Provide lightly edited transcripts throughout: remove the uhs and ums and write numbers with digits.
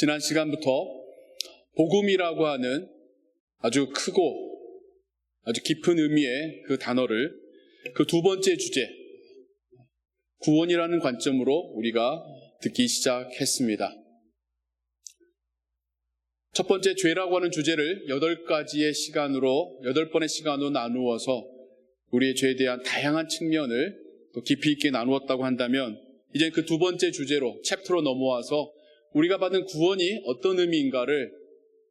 지난 시간부터 복음이라고 하는 아주 크고 아주 깊은 의미의 그 단어를 그 두 번째 주제, 구원이라는 관점으로 우리가 듣기 시작했습니다. 첫 번째 죄라고 하는 주제를 8번의 시간으로 나누어서 우리의 죄에 대한 다양한 측면을 또 깊이 있게 나누었다고 한다면, 이제 그 두 번째 주제로 챕터로 넘어와서 우리가 받은 구원이 어떤 의미인가를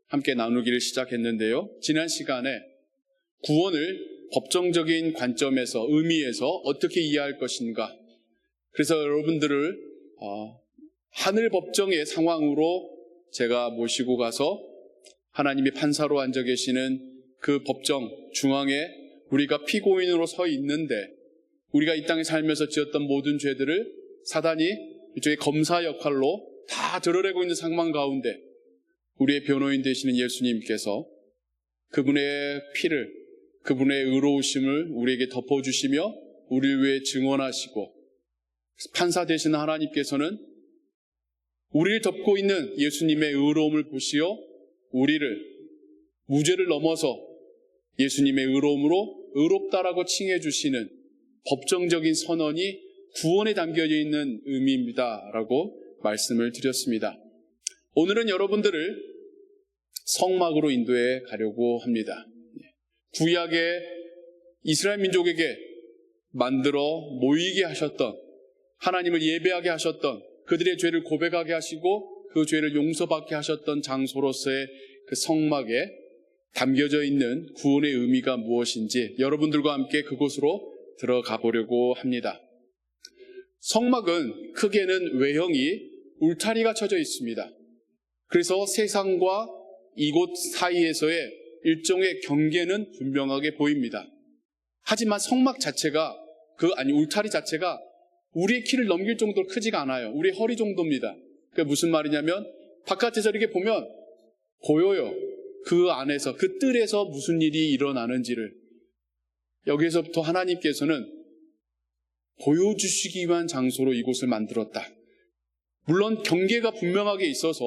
함께 나누기를 시작했는데요. 지난 시간에 구원을 법정적인 관점에서, 의미에서 어떻게 이해할 것인가, 그래서 여러분들을 하늘 법정의 상황으로 제가 모시고 가서 하나님이 판사로 앉아 계시는 그 법정 중앙에 우리가 피고인으로 서 있는데, 우리가 이 땅에 살면서 지었던 모든 죄들을 사단이 일종의 검사 역할로 다 드러내고 있는 상황 가운데 우리의 변호인 되시는 예수님께서 그분의 피를, 그분의 의로우심을 우리에게 덮어주시며 우리를 위해 증언하시고, 판사 되시는 하나님께서는 우리를 덮고 있는 예수님의 의로움을 보시어 우리를 무죄를 넘어서 예수님의 의로움으로 의롭다라고 칭해 주시는 법정적인 선언이 구원에 담겨져 있는 의미입니다라고 말씀을 드렸습니다. 오늘은 여러분들을 성막으로 인도해 가려고 합니다. 구약의 이스라엘 민족에게 만들어 모이게 하셨던, 하나님을 예배하게 하셨던, 그들의 죄를 고백하게 하시고 그 죄를 용서받게 하셨던 장소로서의 그 성막에 담겨져 있는 구원의 의미가 무엇인지 여러분들과 함께 그곳으로 들어가 보려고 합니다. 성막은 크게는 외형이 울타리가 쳐져 있습니다. 그래서 세상과 이곳 사이에서의 일종의 경계는 분명하게 보입니다. 하지만 성막 자체가, 울타리 자체가 우리의 키를 넘길 정도로 크지가 않아요. 우리의 허리 정도입니다. 그게 무슨 말이냐면, 바깥에서 이렇게 보면 보여요. 그 안에서, 그 뜰에서 무슨 일이 일어나는지를. 여기에서부터 하나님께서는 보여주시기 위한 장소로 이곳을 만들었다. 물론 경계가 분명하게 있어서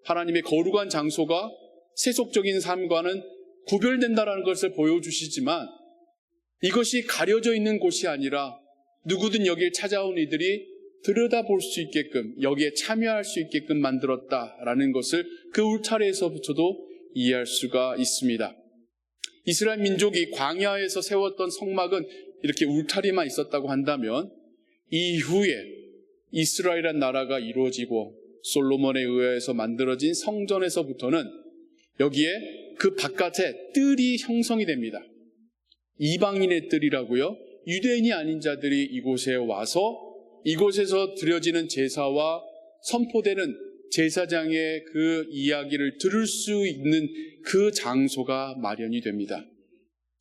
하나님의 거룩한 장소가 세속적인 삶과는 구별된다는 것을 보여주시지만, 이것이 가려져 있는 곳이 아니라 누구든 여기에 찾아온 이들이 들여다볼 수 있게끔, 여기에 참여할 수 있게끔 만들었다라는 것을 그 울타리에서부터도 이해할 수가 있습니다. 이스라엘 민족이 광야에서 세웠던 성막은 이렇게 울타리만 있었다고 한다면, 이후에 이스라엘이라는 나라가 이루어지고 솔로몬에 의해서 만들어진 성전에서부터는 여기에 그 바깥에 뜰이 형성이 됩니다. 이방인의 뜰이라고요. 유대인이 아닌 자들이 이곳에 와서 이곳에서 드려지는 제사와 선포되는 제사장의 그 이야기를 들을 수 있는 그 장소가 마련이 됩니다.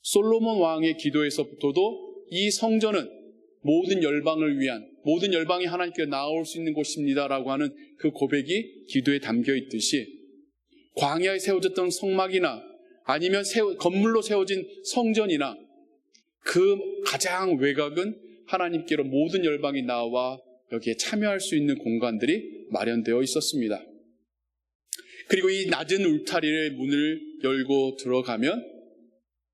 솔로몬 왕의 기도에서부터도 이 성전은 모든 열방을 위한, 모든 열방이 하나님께 나올 수 있는 곳입니다라고 하는 그 고백이 기도에 담겨 있듯이, 광야에 세워졌던 성막이나 아니면 건물로 세워진 성전이나 그 가장 외곽은 하나님께로 모든 열방이 나와 여기에 참여할 수 있는 공간들이 마련되어 있었습니다. 그리고 이 낮은 울타리의 문을 열고 들어가면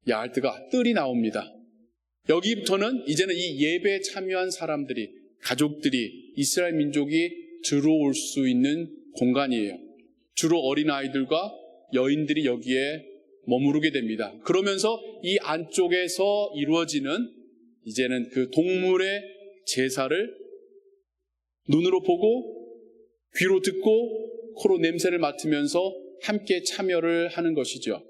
야알드가 뜰이 나옵니다. 여기부터는 이제는 이 예배에 참여한 사람들이, 가족들이, 이스라엘 민족이 들어올 수 있는 공간이에요. 주로 어린아이들과 여인들이 여기에 머무르게 됩니다. 그러면서 이 안쪽에서 이루어지는 이제는 그 동물의 제사를 눈으로 보고 귀로 듣고 코로 냄새를 맡으면서 함께 참여를 하는 것이죠.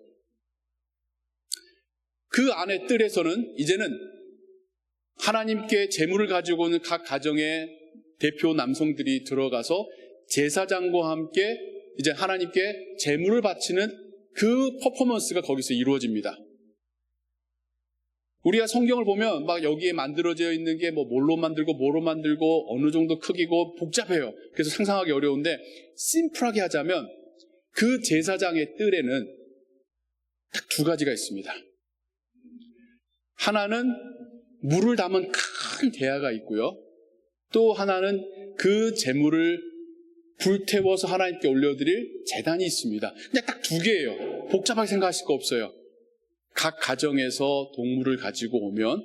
그 안의 뜰에서는 이제는 하나님께 제물을 가지고 오는 각 가정의 대표 남성들이 들어가서 제사장과 함께 이제 하나님께 제물을 바치는 그 퍼포먼스가 거기서 이루어집니다. 우리가 성경을 보면 막 여기에 만들어져 있는 게 뭘로 만들고 어느 정도 크기고 복잡해요. 그래서 상상하기 어려운데, 심플하게 하자면 그 제사장의 뜰에는 딱 두 가지가 있습니다. 하나는 물을 담은 큰 대야가 있고요. 또 하나는 그 제물을 불태워서 하나님께 올려드릴 제단이 있습니다. 그냥 딱 2개예요. 복잡하게 생각하실 거 없어요. 각 가정에서 동물을 가지고 오면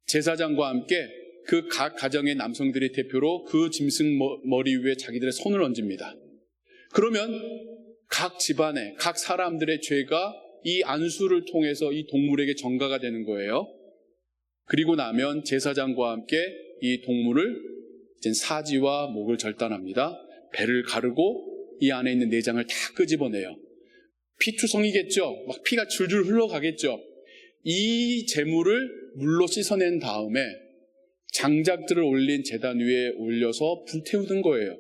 제사장과 함께 그 각 가정의 남성들의 대표로 그 짐승 머리 위에 자기들의 손을 얹습니다. 그러면 각 집안의 각 사람들의 죄가 이 안수를 통해서 이 동물에게 전가가 되는 거예요. 그리고 나면 제사장과 함께 이 동물을 이제 사지와 목을 절단합니다. 배를 가르고 이 안에 있는 내장을 다 끄집어내요. 피투성이겠죠. 막 피가 줄줄 흘러가겠죠. 이 재물을 물로 씻어낸 다음에 장작들을 올린 제단 위에 올려서 불태우는 거예요.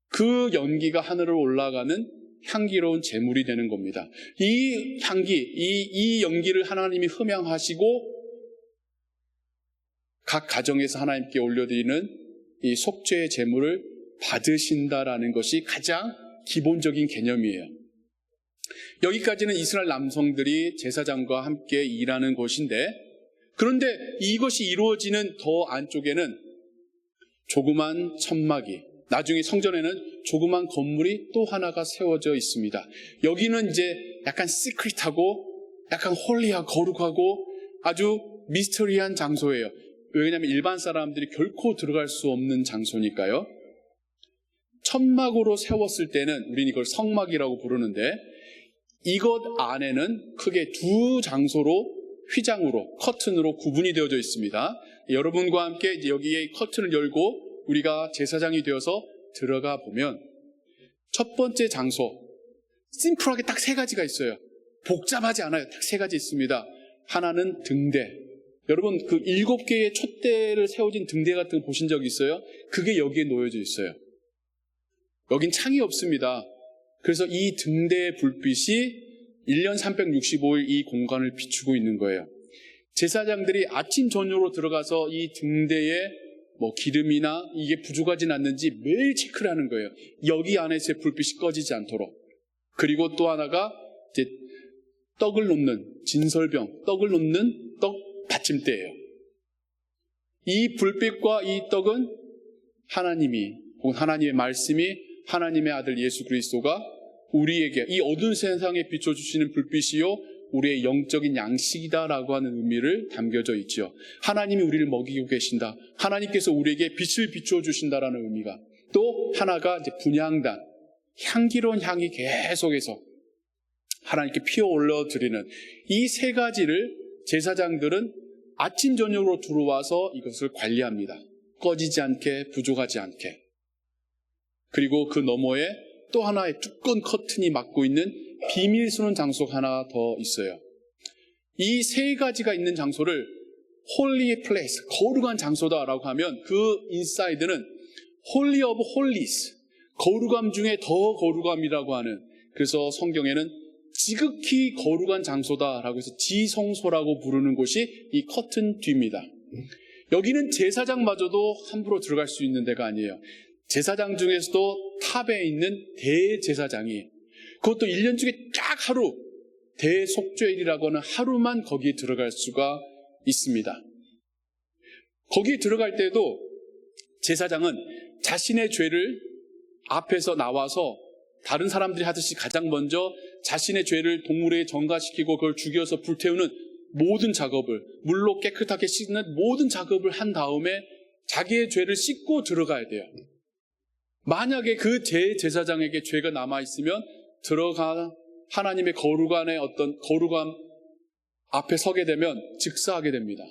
그 연기가 하늘로 올라가는 향기로운 제물이 되는 겁니다. 이 향기, 이 연기를 하나님이 흠양하시고 각 가정에서 하나님께 올려드리는 이 속죄의 제물을 받으신다라는 것이 가장 기본적인 개념이에요. 여기까지는 이스라엘 남성들이 제사장과 함께 일하는 곳인데, 그런데 이것이 이루어지는 더 안쪽에는 조그만 천막이, 나중에 성전에는 조그만 건물이 또 하나가 세워져 있습니다. 여기는 이제 약간 시크릿하고 약간 홀리하고 거룩하고 아주 미스터리한 장소예요. 왜냐하면 일반 사람들이 결코 들어갈 수 없는 장소니까요. 천막으로 세웠을 때는 우리는 이걸 성막이라고 부르는데, 이것 안에는 크게 2 장소로 휘장으로, 커튼으로 구분이 되어져 있습니다. 여러분과 함께 이제 여기에 커튼을 열고 우리가 제사장이 되어서 들어가 보면 첫 번째 장소, 심플하게 딱 3가지가 있어요. 복잡하지 않아요. 딱 3가지 있습니다. 하나는 등대. 여러분 그 7개의 촛대를 세워진 등대 같은 거 보신 적 있어요? 그게 여기에 놓여져 있어요. 여긴 창이 없습니다. 그래서 이 등대의 불빛이 1년 365일 이 공간을 비추고 있는 거예요. 제사장들이 아침 저녁으로 들어가서 이 등대에 뭐 기름이나 이게 부족하진 않는지 매일 체크를 하는 거예요. 여기 안에서의 불빛이 꺼지지 않도록. 그리고 또 하나가 이제 떡을 놓는 진설병, 떡을 놓는 떡 받침대예요. 이 불빛과 이 떡은 하나님이, 혹은 하나님의 말씀이, 하나님의 아들 예수 그리스도가 우리에게 이 어두운 세상에 비춰주시는 불빛이요 우리의 영적인 양식이다라고 하는 의미를 담겨져 있죠. 하나님이 우리를 먹이고 계신다. 하나님께서 우리에게 빛을 비춰주신다라는 의미가. 또 하나가 이제 분향단, 향기로운 향이 계속해서 하나님께 피어 올려드리는 이 3가지를 제사장들은 아침 저녁으로 들어와서 이것을 관리합니다. 꺼지지 않게, 부족하지 않게. 그리고 그 너머에 또 하나의 두꺼운 커튼이 막고 있는 비밀 수는 장소가 하나 더 있어요. 이 3가지가 있는 장소를 홀리 플레이스, 거룩한 장소다라고 하면 그 인사이드는 홀리 오브 홀리스, 거룩함 중에 더 거룩함이라고 하는, 그래서 성경에는 지극히 거룩한 장소다라고 해서 지성소라고 부르는 곳이 이 커튼 뒤입니다. 여기는 제사장마저도 함부로 들어갈 수 있는 데가 아니에요. 제사장 중에서도 탑에 있는 대제사장이, 그것도 1년 중에 딱 하루, 대속죄일이라고 하는 하루만 거기에 들어갈 수가 있습니다. 거기에 들어갈 때도 제사장은 자신의 죄를 앞에서 나와서 다른 사람들이 하듯이 가장 먼저 자신의 죄를 동물에 전가시키고 그걸 죽여서 불태우는 모든 작업을, 물로 깨끗하게 씻는 모든 작업을 한 다음에 자기의 죄를 씻고 들어가야 돼요. 만약에 그 제사장에게 죄가 남아있으면 들어가 하나님의 거룩함의 어떤 거룩함 앞에 서게 되면 즉사하게 됩니다.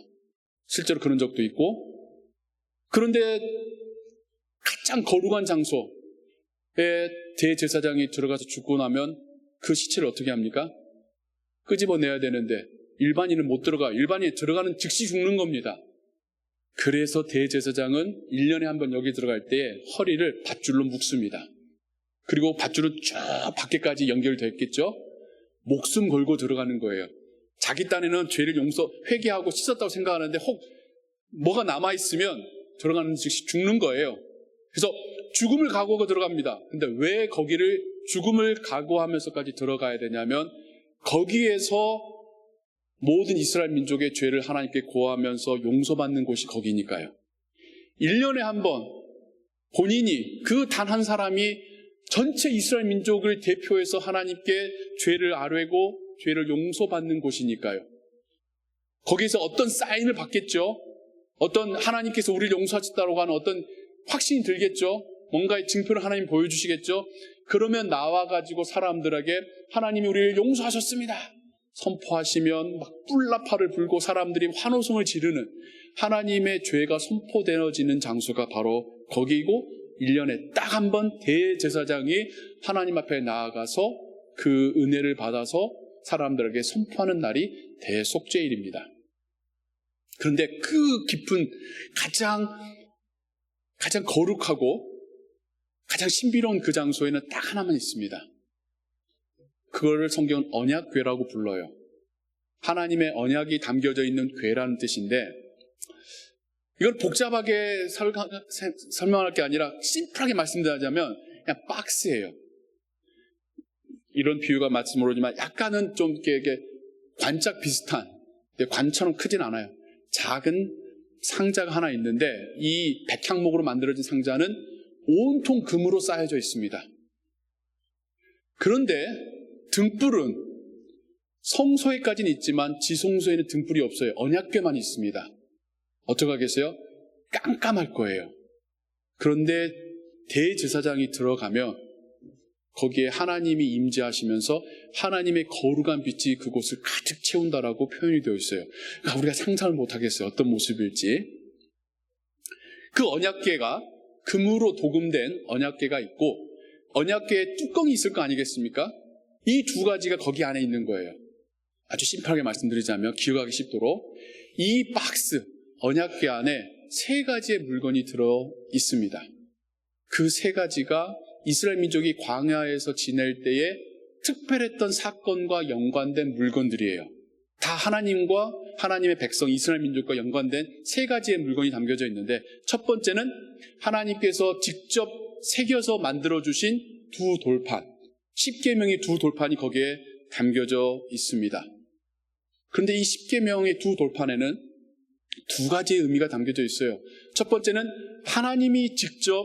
실제로 그런 적도 있고. 그런데 가장 거룩한 장소에 대제사장이 들어가서 죽고 나면 그 시체를 어떻게 합니까? 끄집어내야 되는데 일반인은 못 들어가. 일반인이 들어가는 즉시 죽는 겁니다. 그래서 대제사장은 1년에 한 번 여기 들어갈 때 허리를 밧줄로 묶습니다. 그리고 밧줄은 쭉 밖에까지 연결됐겠죠? 목숨 걸고 들어가는 거예요. 자기 딴에는 죄를 회개하고 씻었다고 생각하는데 혹 뭐가 남아있으면 들어가는 즉시 죽는 거예요. 그래서 죽음을 각오하고 들어갑니다. 근데 왜 거기를 죽음을 각오하면서까지 들어가야 되냐면 거기에서 모든 이스라엘 민족의 죄를 하나님께 고하면서 용서받는 곳이 거기니까요. 1년에 한 번 본인이 그 단 한 사람이 전체 이스라엘 민족을 대표해서 하나님께 죄를 아뢰고 죄를 용서받는 곳이니까요. 거기에서 어떤 사인을 받겠죠. 어떤 하나님께서 우리를 용서하셨다고 하는 어떤 확신이 들겠죠. 뭔가의 증표를 하나님 보여주시겠죠. 그러면 나와가지고 사람들에게 하나님이 우리를 용서하셨습니다 선포하시면 막 뿔나파를 불고 사람들이 환호성을 지르는 하나님의 죄가 선포되어지는 장소가 바로 거기이고 1년에 딱 한 번 대제사장이 하나님 앞에 나아가서 그 은혜를 받아서 사람들에게 선포하는 날이 대속죄일입니다. 그런데 그 깊은 가장 거룩하고 가장 신비로운 그 장소에는 딱 하나만 있습니다. 그거를 성경은 언약궤라고 불러요. 하나님의 언약이 담겨져 있는 궤라는 뜻인데 이걸 복잡하게 설명할 게 아니라 심플하게 말씀드리자면 그냥 박스예요. 이런 비유가 맞을지 모르지만 약간은 좀 이렇게 관짝 비슷한, 관처럼 크진 않아요. 작은 상자가 하나 있는데 이 백향목으로 만들어진 상자는 온통 금으로 쌓여져 있습니다. 그런데 등불은 성소에까지는 있지만 지성소에는 등불이 없어요. 언약궤만 있습니다. 어떡하겠어요? 깜깜할 거예요. 그런데 대제사장이 들어가면 거기에 하나님이 임재하시면서 하나님의 거룩한 빛이 그곳을 가득 채운다라고 표현이 되어 있어요. 그러니까 우리가 상상을 못하겠어요. 어떤 모습일지. 그 언약궤가 금으로 도금된 언약궤가 있고 언약궤에 뚜껑이 있을 거 아니겠습니까? 이 두 가지가 거기 안에 있는 거예요. 아주 심플하게 말씀드리자면 기억하기 쉽도록 이 박스, 언약궤 안에 세 가지의 물건이 들어 있습니다. 그 세 가지가 이스라엘 민족이 광야에서 지낼 때에 특별했던 사건과 연관된 물건들이에요. 다 하나님과 하나님의 백성 이스라엘 민족과 연관된 세 가지의 물건이 담겨져 있는데 첫 번째는 하나님께서 직접 새겨서 만들어주신 두 돌판, 십계명의 두 돌판이 거기에 담겨져 있습니다. 그런데 이 십계명의 두 돌판에는 두 가지의 의미가 담겨져 있어요. 첫 번째는 하나님이 직접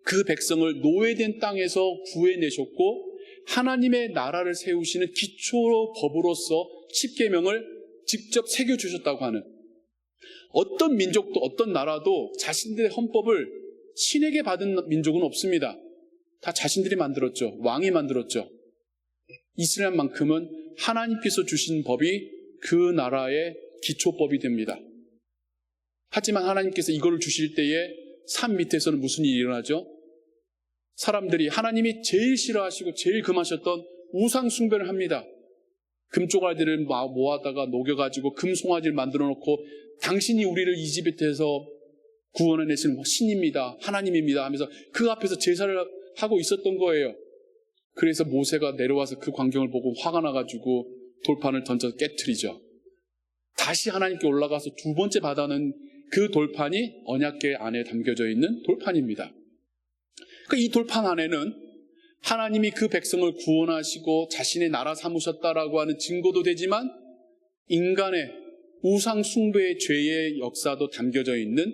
그 백성을 노예된 땅에서 구해내셨고 하나님의 나라를 세우시는 기초 법으로서 십계명을 직접 새겨주셨다고 하는, 어떤 민족도 어떤 나라도 자신들의 헌법을 신에게 받은 민족은 없습니다. 다 자신들이 만들었죠. 왕이 만들었죠. 이스라엘만큼은 하나님께서 주신 법이 그 나라의 기초법이 됩니다. 하지만 하나님께서 이거를 주실 때에 산 밑에서는 무슨 일이 일어나죠? 사람들이 하나님이 제일 싫어하시고 제일 금하셨던 우상 숭배를 합니다. 금조각들을 모아다가 녹여가지고 금송아지를 만들어 놓고 당신이 우리를 이집트에서 구원해내신 신입니다. 하나님입니다 하면서 그 앞에서 제사를 하고 있었던 거예요. 그래서 모세가 내려와서 그 광경을 보고 화가 나가지고 돌판을 던져 깨트리죠. 다시 하나님께 올라가서 두 번째 받아는 그 돌판이 언약궤 안에 담겨져 있는 돌판입니다. 그러니까 이 돌판 안에는 하나님이 그 백성을 구원하시고 자신의 나라 삼으셨다라고 하는 증거도 되지만 인간의 우상 숭배의 죄의 역사도 담겨져 있는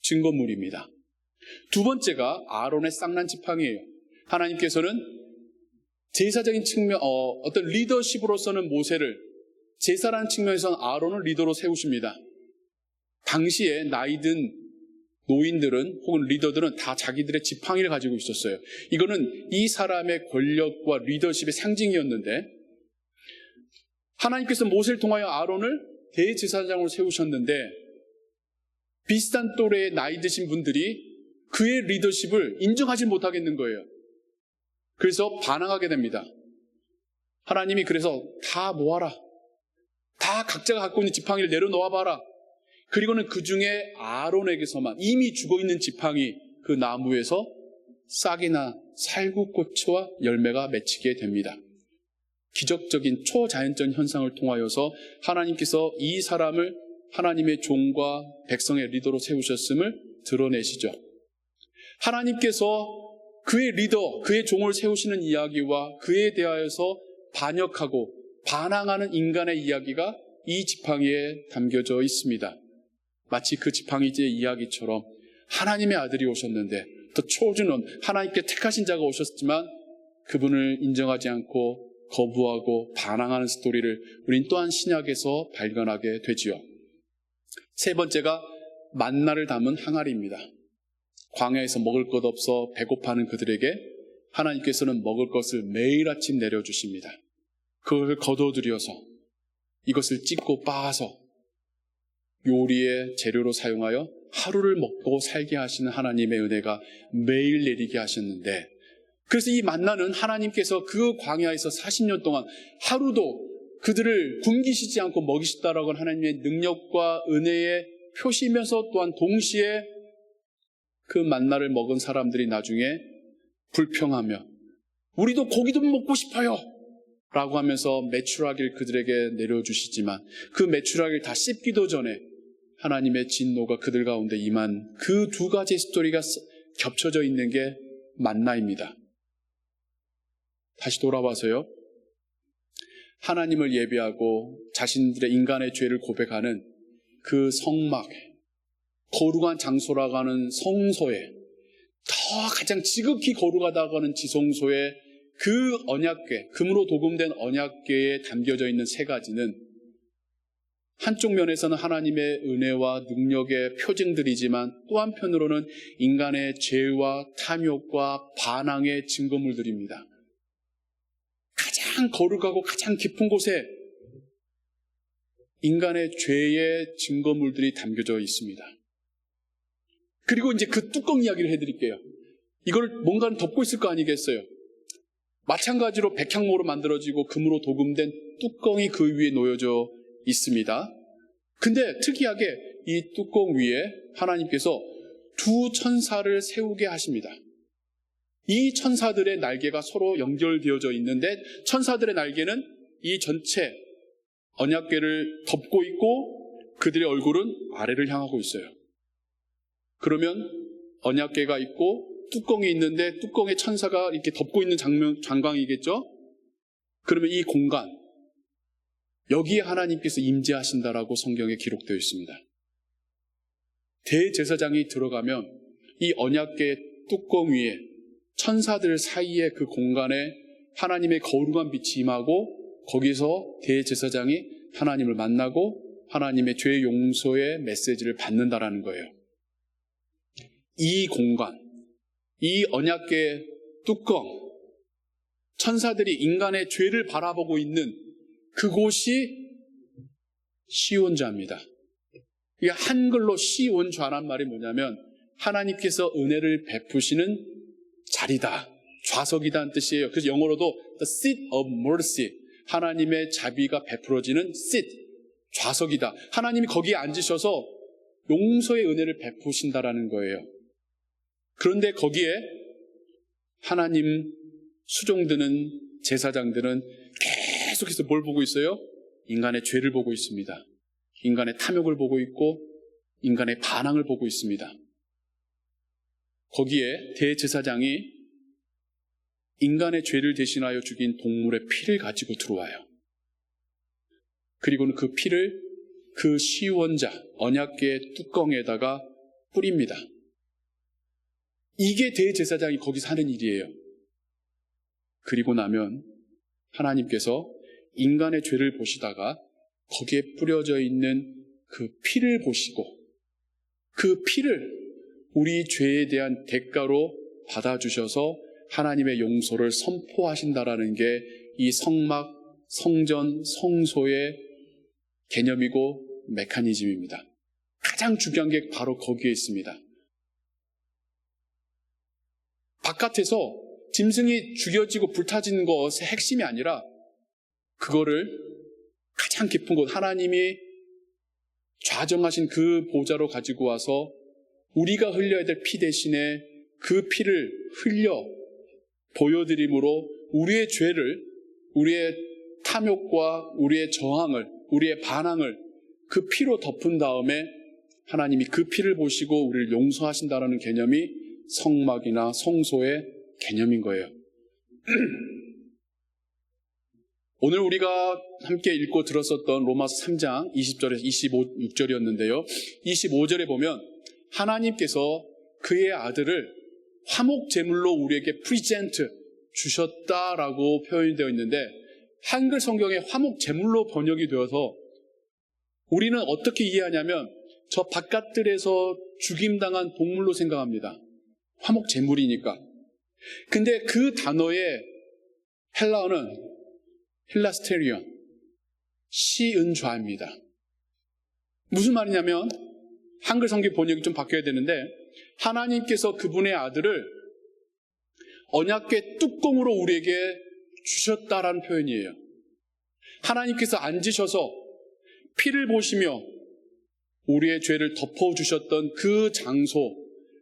증거물입니다. 두 번째가 아론의 쌍난 지팡이에요. 하나님께서는 제사적인 측면, 어떤 리더십으로서는 모세를, 제사라는 측면에서는 아론을 리더로 세우십니다. 당시에 나이든 노인들은 혹은 리더들은 다 자기들의 지팡이를 가지고 있었어요. 이거는 이 사람의 권력과 리더십의 상징이었는데 하나님께서 모세를 통하여 아론을 대제사장으로 세우셨는데 비슷한 또래의 나이 드신 분들이 그의 리더십을 인정하지 못하겠는 거예요. 그래서 반항하게 됩니다. 하나님이 그래서 다 모아라. 다 각자가 갖고 있는 지팡이를 내려놓아 봐라. 그리고는 그 중에 아론에게서만 이미 죽어있는 지팡이 그 나무에서 싹이나 살구꽃과 열매가 맺히게 됩니다. 기적적인 초자연적인 현상을 통하여서 하나님께서 이 사람을 하나님의 종과 백성의 리더로 세우셨음을 드러내시죠. 하나님께서 그의 리더, 그의 종을 세우시는 이야기와 그에 대하여서 반역하고 반항하는 인간의 이야기가 이 지팡이에 담겨져 있습니다. 마치 그 지팡이의 이야기처럼 하나님의 아들이 오셨는데, 더 초주는 하나님께 택하신 자가 오셨지만 그분을 인정하지 않고 거부하고 반항하는 스토리를 우린 또한 신약에서 발견하게 되지요. 세 번째가 만나를 담은 항아리입니다. 광야에서 먹을 것 없어 배고파하는 그들에게 하나님께서는 먹을 것을 매일 아침 내려주십니다. 그걸 거둬들여서 이것을 찢고 빻아서 요리의 재료로 사용하여 하루를 먹고 살게 하시는 하나님의 은혜가 매일 내리게 하셨는데, 그래서 이 만나는 하나님께서 그 광야에서 40년 동안 하루도 그들을 굶기시지 않고 먹이시다라고 하는 하나님의 능력과 은혜의 표시면서 또한 동시에 그 만나를 먹은 사람들이 나중에 불평하며 우리도 고기도 먹고 싶어요 라고 하면서 메추라기를 그들에게 내려주시지만 그 메추라기를 다 씹기도 전에 하나님의 진노가 그들 가운데 임한 그 두 가지 스토리가 겹쳐져 있는 게 만나입니다. 다시 돌아와서요, 하나님을 예배하고 자신들의 인간의 죄를 고백하는 그 성막, 거룩한 장소라고 하는 성소에, 더 가장 지극히 거룩하다고 하는 지성소에 그 언약궤, 금으로 도금된 언약궤에 담겨져 있는 세 가지는 한쪽 면에서는 하나님의 은혜와 능력의 표징들이지만 또 한편으로는 인간의 죄와 탐욕과 반항의 증거물들입니다. 가장 거룩하고 가장 깊은 곳에 인간의 죄의 증거물들이 담겨져 있습니다. 그리고 이제 그 뚜껑 이야기를 해드릴게요. 이걸 뭔가는 덮고 있을 거 아니겠어요? 마찬가지로 백향모로 만들어지고 금으로 도금된 뚜껑이 그 위에 놓여져 있습니다. 근데 특이하게 이 뚜껑 위에 하나님께서 두 천사를 세우게 하십니다. 이 천사들의 날개가 서로 연결되어져 있는데 천사들의 날개는 이 전체 언약궤를 덮고 있고 그들의 얼굴은 아래를 향하고 있어요. 그러면 언약궤가 있고 뚜껑이 있는데 뚜껑에 천사가 이렇게 덮고 있는 장광이겠죠? 그러면 이 공간, 여기에 하나님께서 임재하신다라고 성경에 기록되어 있습니다. 대제사장이 들어가면 이 언약궤 뚜껑 위에 천사들 사이에 그 공간에 하나님의 거룩한 빛이 임하고 거기서 대제사장이 하나님을 만나고 하나님의 죄 용서의 메시지를 받는다라는 거예요. 이 공간, 이 언약궤 뚜껑, 천사들이 인간의 죄를 바라보고 있는 그곳이 시온자입니다. 이 한글로 시온좌란 말이 뭐냐면 하나님께서 은혜를 베푸시는 자리다, 좌석이다는 뜻이에요. 그래서 영어로도 the seat of mercy, 하나님의 자비가 베풀어지는 seat, 좌석이다. 하나님이 거기에 앉으셔서 용서의 은혜를 베푸신다라는 거예요. 그런데 거기에 하나님 수종드는 제사장들은 계속해서 뭘 보고 있어요? 인간의 죄를 보고 있습니다. 인간의 탐욕을 보고 있고 인간의 반항을 보고 있습니다. 거기에 대제사장이 인간의 죄를 대신하여 죽인 동물의 피를 가지고 들어와요. 그리고는 그 피를 그 시원자, 언약궤 뚜껑에다가 뿌립니다. 이게 대제사장이 거기서 하는 일이에요. 그리고 나면 하나님께서 인간의 죄를 보시다가 거기에 뿌려져 있는 그 피를 보시고 그 피를 우리 죄에 대한 대가로 받아주셔서 하나님의 용서를 선포하신다라는 게 이 성막, 성전, 성소의 개념이고 메커니즘입니다. 가장 중요한 게 바로 거기에 있습니다. 바깥에서 짐승이 죽여지고 불타지는 것의 핵심이 아니라 그거를 가장 깊은 곳, 하나님이 좌정하신 그 보좌로 가지고 와서 우리가 흘려야 될 피 대신에 그 피를 흘려 보여드림으로 우리의 죄를, 우리의 탐욕과 우리의 저항을, 우리의 반항을 그 피로 덮은 다음에 하나님이 그 피를 보시고 우리를 용서하신다는 개념이 성막이나 성소의 개념인 거예요. 오늘 우리가 함께 읽고 들었었던 로마서 3장 20절에서 26절이었는데요. 25절에 보면 하나님께서 그의 아들을 화목 제물로 우리에게 프리젠트 주셨다라고 표현이 되어 있는데, 한글 성경에 화목 제물로 번역이 되어서 우리는 어떻게 이해하냐면 저 바깥들에서 죽임당한 동물로 생각합니다. 화목 제물이니까. 근데 그 단어의 헬라어는 힐라스테리온, 시은좌입니다. 무슨 말이냐면 한글 성경 번역이 좀 바뀌어야 되는데, 하나님께서 그분의 아들을 언약궤 뚜껑으로 우리에게 주셨다라는 표현이에요. 하나님께서 앉으셔서 피를 보시며 우리의 죄를 덮어주셨던 그 장소,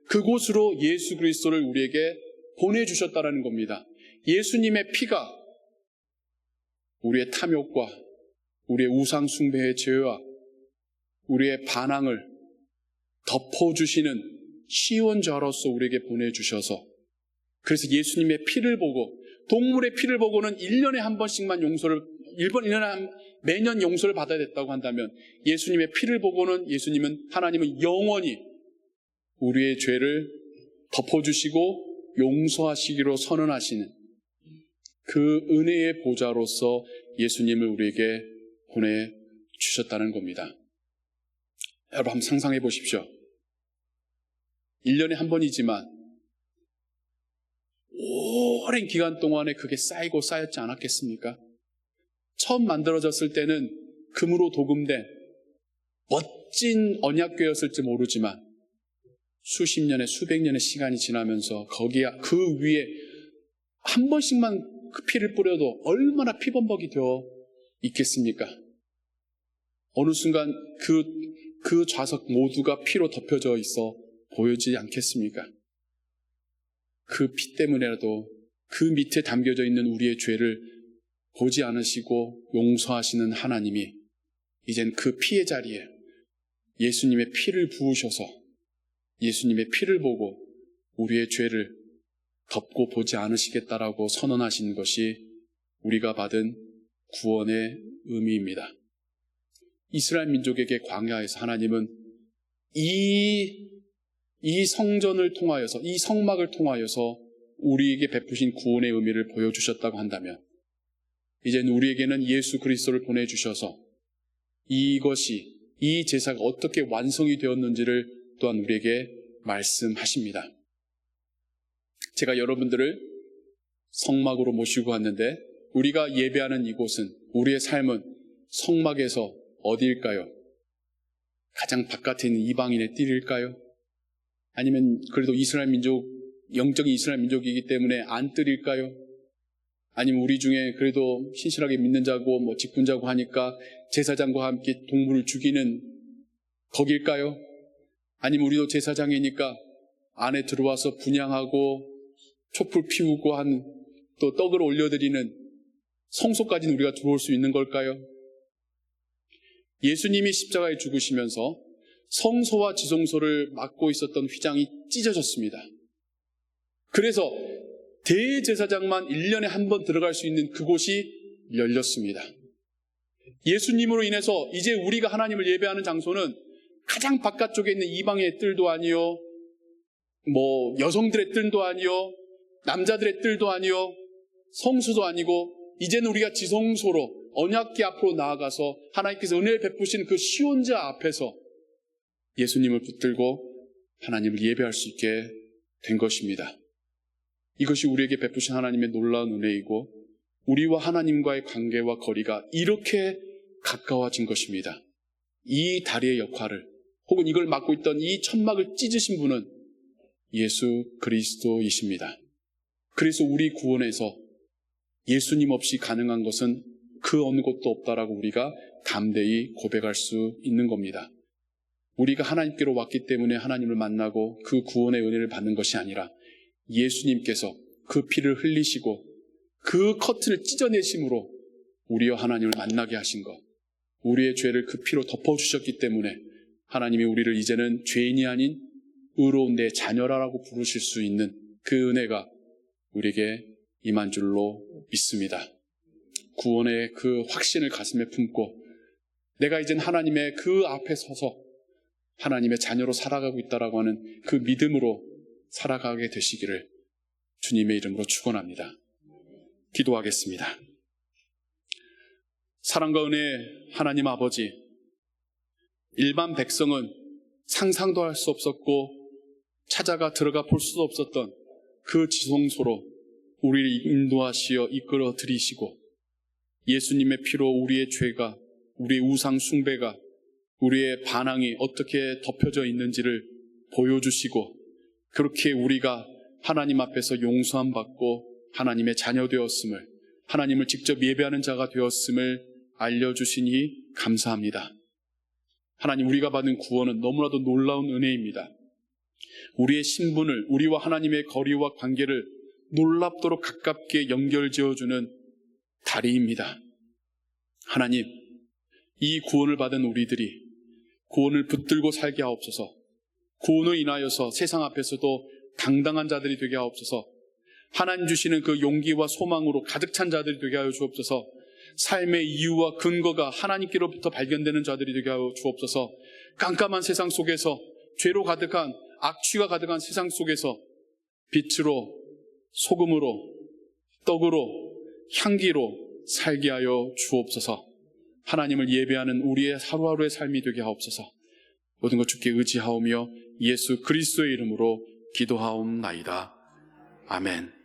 그곳으로 예수 그리스도를 우리에게 보내주셨다라는 겁니다. 예수님의 피가 우리의 탐욕과 우리의 우상 숭배의 죄와 우리의 반항을 덮어주시는 시온자로서 우리에게 보내주셔서, 그래서 예수님의 피를 보고, 동물의 피를 보고는 1년에 한 번씩만 용서를, 1년에 매년 용서를 받아야 됐다고 한다면, 예수님의 피를 보고는 하나님은 영원히 우리의 죄를 덮어주시고 용서하시기로 선언하시는 그 은혜의 보좌로서 예수님을 우리에게 보내주셨다는 겁니다. 여러분 한번 상상해 보십시오. 1년에 한 번이지만 오랜 기간 동안에 그게 쌓이고 쌓였지 않았겠습니까? 처음 만들어졌을 때는 금으로 도금된 멋진 언약궤였을지 모르지만 수십 년의 수백 년의 시간이 지나면서 거기에 그 위에 한 번씩만 그 피를 뿌려도 얼마나 피범벅이 되어 있겠습니까? 어느 순간 그 좌석 모두가 피로 덮여져 있어 보이지 않겠습니까? 그 피 때문에라도 그 밑에 담겨져 있는 우리의 죄를 보지 않으시고 용서하시는 하나님이 이젠 그 피의 자리에 예수님의 피를 부으셔서 예수님의 피를 보고 우리의 죄를 덮고 보지 않으시겠다라고 선언하신 것이 우리가 받은 구원의 의미입니다. 이스라엘 민족에게 광야에서 하나님은 이 성전을 통하여서, 이 성막을 통하여서 우리에게 베푸신 구원의 의미를 보여주셨다고 한다면, 이제는 우리에게는 예수 그리스도를 보내주셔서 이 제사가 어떻게 완성이 되었는지를 또한 우리에게 말씀하십니다. 제가 여러분들을 성막으로 모시고 왔는데, 우리가 예배하는 이곳은, 우리의 삶은 성막에서 어디일까요? 가장 바깥에 있는 이방인의 뜰일까요? 아니면 그래도 이스라엘 민족, 영적인 이스라엘 민족이기 때문에 안뜰일까요? 아니면 우리 중에 그래도 신실하게 믿는 자고 직분자고 하니까 제사장과 함께 동물을 죽이는 거길까요? 아니면 우리도 제사장이니까 안에 들어와서 분향하고 촛불 피우고 또 떡을 올려드리는 성소까지는 우리가 들어올 수 있는 걸까요? 예수님이 십자가에 죽으시면서 성소와 지성소를 막고 있었던 휘장이 찢어졌습니다. 그래서 대제사장만 1년에 한 번 들어갈 수 있는 그곳이 열렸습니다. 예수님으로 인해서 이제 우리가 하나님을 예배하는 장소는 가장 바깥쪽에 있는 이방의 뜰도 아니요, 여성들의 뜰도 아니요, 남자들의 뜰도 아니요, 성수도 아니고, 이제는 우리가 지성소로 언약궤 앞으로 나아가서 하나님께서 은혜를 베푸신 그 시온자 앞에서 예수님을 붙들고 하나님을 예배할 수 있게 된 것입니다. 이것이 우리에게 베푸신 하나님의 놀라운 은혜이고, 우리와 하나님과의 관계와 거리가 이렇게 가까워진 것입니다. 이 다리의 역할을, 혹은 이걸 맡고 있던 이 천막을 찢으신 분은 예수 그리스도이십니다. 그래서 우리 구원에서 예수님 없이 가능한 것은 그 어느 곳도 없다라고 우리가 담대히 고백할 수 있는 겁니다. 우리가 하나님께로 왔기 때문에 하나님을 만나고 그 구원의 은혜를 받는 것이 아니라 예수님께서 그 피를 흘리시고 그 커튼을 찢어내심으로 우리와 하나님을 만나게 하신 것, 우리의 죄를 그 피로 덮어주셨기 때문에 하나님이 우리를 이제는 죄인이 아닌 의로운 내 자녀라고 부르실 수 있는 그 은혜가 우리에게 임한 줄로 믿습니다. 구원의 그 확신을 가슴에 품고 내가 이젠 하나님의 그 앞에 서서 하나님의 자녀로 살아가고 있다라고 하는 그 믿음으로 살아가게 되시기를 주님의 이름으로 축원합니다. 기도하겠습니다. 사랑과 은혜 하나님 아버지, 일반 백성은 상상도 할 수 없었고 찾아가 들어가 볼 수도 없었던 그 지성소로 우리를 인도하시어 이끌어 들이시고 예수님의 피로 우리의 죄가, 우리의 우상 숭배가, 우리의 반항이 어떻게 덮여져 있는지를 보여주시고 그렇게 우리가 하나님 앞에서 용서함 받고 하나님의 자녀 되었음을, 하나님을 직접 예배하는 자가 되었음을 알려주시니 감사합니다. 하나님, 우리가 받은 구원은 너무나도 놀라운 은혜입니다. 우리의 신분을, 우리와 하나님의 거리와 관계를 놀랍도록 가깝게 연결지어주는 다리입니다. 하나님, 이 구원을 받은 우리들이 구원을 붙들고 살게 하옵소서. 구원을 인하여서 세상 앞에서도 당당한 자들이 되게 하옵소서. 하나님 주시는 그 용기와 소망으로 가득 찬 자들이 되게 하여 주옵소서. 삶의 이유와 근거가 하나님께로부터 발견되는 자들이 되게 하여 주옵소서. 깜깜한 세상 속에서, 죄로 가득한, 악취가 가득한 세상 속에서 빛으로, 소금으로, 떡으로, 향기로 살게 하여 주옵소서. 하나님을 예배하는 우리의 하루하루의 삶이 되게 하옵소서. 모든 것 주께 의지하오며 예수 그리스도의 이름으로 기도하옵나이다. 아멘.